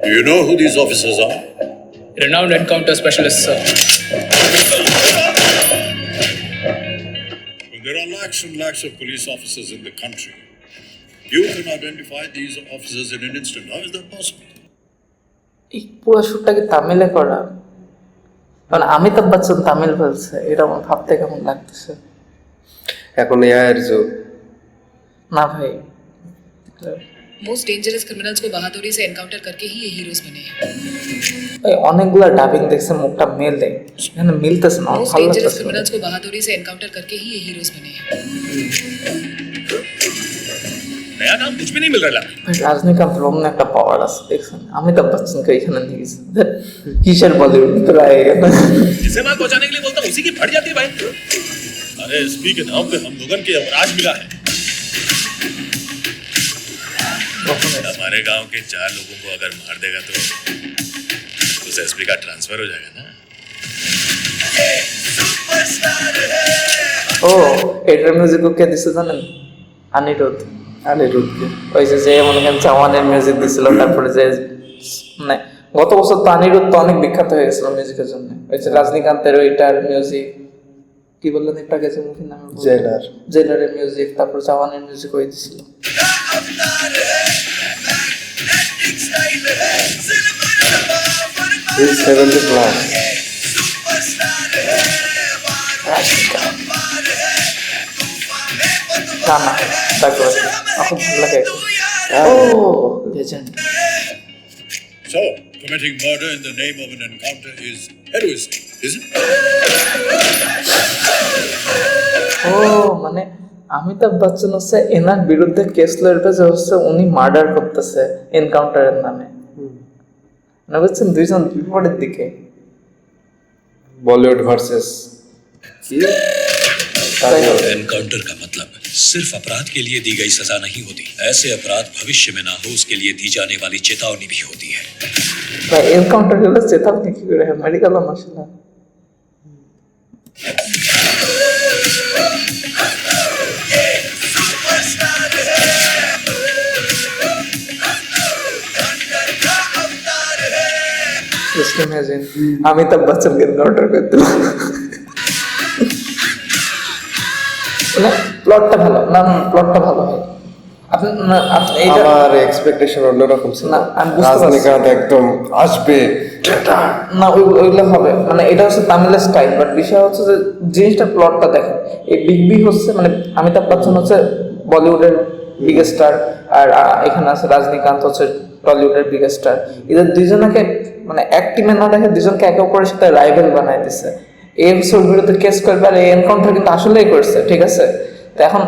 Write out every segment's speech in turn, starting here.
Do you know who these officers are? Renowned encounter specialists, sir. Well, there are lakhs and lakhs of police officers in the country. You can identify these officers in an instant. How is that possible? এই পুরো শুটটা কি তামিলে করা? কারণ অমিতাভ বচ্চন তামিল বলছে, এটা আমার ভাবতে কেমন লাগতেছে। এখন এআইয়ের যুগ। না ভাই, मोस्ट डेंजरस क्रिमिनल्स को बहादुरी से एनकाउंटर करके ही ये हीरोज बने हैं। এই অনেকগুলা ডাবিং দেখছে, মুখটা মেলে এখানে মিলতেছে না, मोस्ट ভালো डेंजरस লাগতেছে। क्रिमिनल्स को बहादुरी से एनकाउंटर करके ही ये हीरोज बने हैं। नया काम कुछ भी नहीं मिल रहा है। ভাই রজনীকান্ত রমনে একটা পাওয়ার আছে দেখছেন, অমিতাভ বচ্চনকে এখানে দিয়েছে, কিসের বলিউড প্রায় जिसे माल पहुंचाने के लिए बोलता उसी की फट जाती है भाई। अरे एसपी के नाम पे हम लोगन के अवराज मिला है। हमारे गांव के 4 लोगों को अगर मार देगा तो उस एसपी का ट्रांसफर हो जाएगा ना। ও এটার মিউজিক কে দিছে জানেন? অনিরুদ্ধ। অনিরুদ্ধকে ওই যে মনে করেন চাওয়ানের মিউজিক দিছিল, তারপরে যে মানে গত বছর তো অনিরুদ্ধ অনেক বিখ্যাত হয়ে গেছিল মিউজিকের জন্য। ওই যে রজনীকান্তের ওইটার মিউজিক কি বললেন, একটা গেছে মুভির নাম জেলারের মিউজিক, তারপর চাওয়ানের মিউজিক ওই দিছিল। He's 70 plus. গানা তারপর খুব ভালো লাগে। ও legend. So, committing murder in the name of an encounter is heroism, is it? ও মানে অমিতাভ বচ্চন হচ্ছে এনার বিরুদ্ধে কেস লড়বে যে হচ্ছে উনি মার্ডার করতেছে এনকাউন্টারের নামে, না বুঝছেন? দুইজন বিপরীত দিকে। बॉलीवुड वर्सेस एनकाउंटर का मतलब सिर्फ अपराध के लिए दी गई सजा नहीं होती, ऐसे अपराध भविष्य में ना हो उसके लिए दी जाने वाली चेतावनी भी होती है। ভাই এনকাউন্টার হলে চেতাবনি কি করে হয়? মেডিকেল মশলা অমিতাভ বচ্চন এনকাউন্টার করতে প্লটটা ভালো না, প্লটটা ভালো হয়। আমার এক্সপেকটেশন অন্যরকম ছিল। না, আমি বুঝতে পারছি। রজনীকান্ত একদম আসবে না, ওইগুলো হবে মানে এটা হচ্ছে তামিলের স্টাইল, বাট বিষয় হচ্ছে যে জিনিসটা প্লটটা দেখেন। এই বিগ বি হচ্ছে মানে অমিতাভ বচ্চন হচ্ছে বলিউডের বিগেস্ট স্টার, আর এখানে আছে রজনীকান্ত হচ্ছে টলিউডের বিগেস্ট স্টার। এদের দুইজনকে মানে এক টিমে না দেখে দুজনকে একে অপরের সাথে রাইভেল বানাই দিচ্ছে। এই ওর বিরুদ্ধে কেস করবে, আর এই এনকাউন্টার কিন্তু আসলেই করছে, ঠিক আছে? তো এখন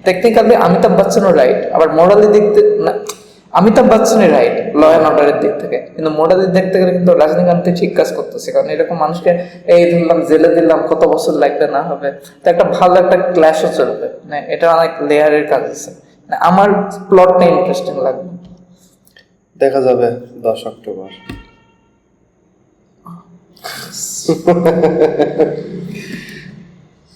টেকনিক্যালি অমিতাভ বচ্চনও রাইট, আবার মোরালি দিক থেকে অমিতাভ বচ্চনই রাইট ল অ্যান্ড অর্ডারের দিক থেকে, কিন্তু মোরালি দেখতে গেলে কিন্তু রজনীকান্ত ঠিক কাজ করতেছে। কারণ এরকম মানুষকে এই ধরলাম জেলে দিলাম, কত বছর লাগবে না হবে, তো একটা ভালো একটা ক্ল্যাশও চলবে, মানে এটা অনেক লেয়ারের কাজ আছে। আমার প্লটটা ইন্টারেস্টিং লাগবে। দেখা যাবে 10 অক্টোবর।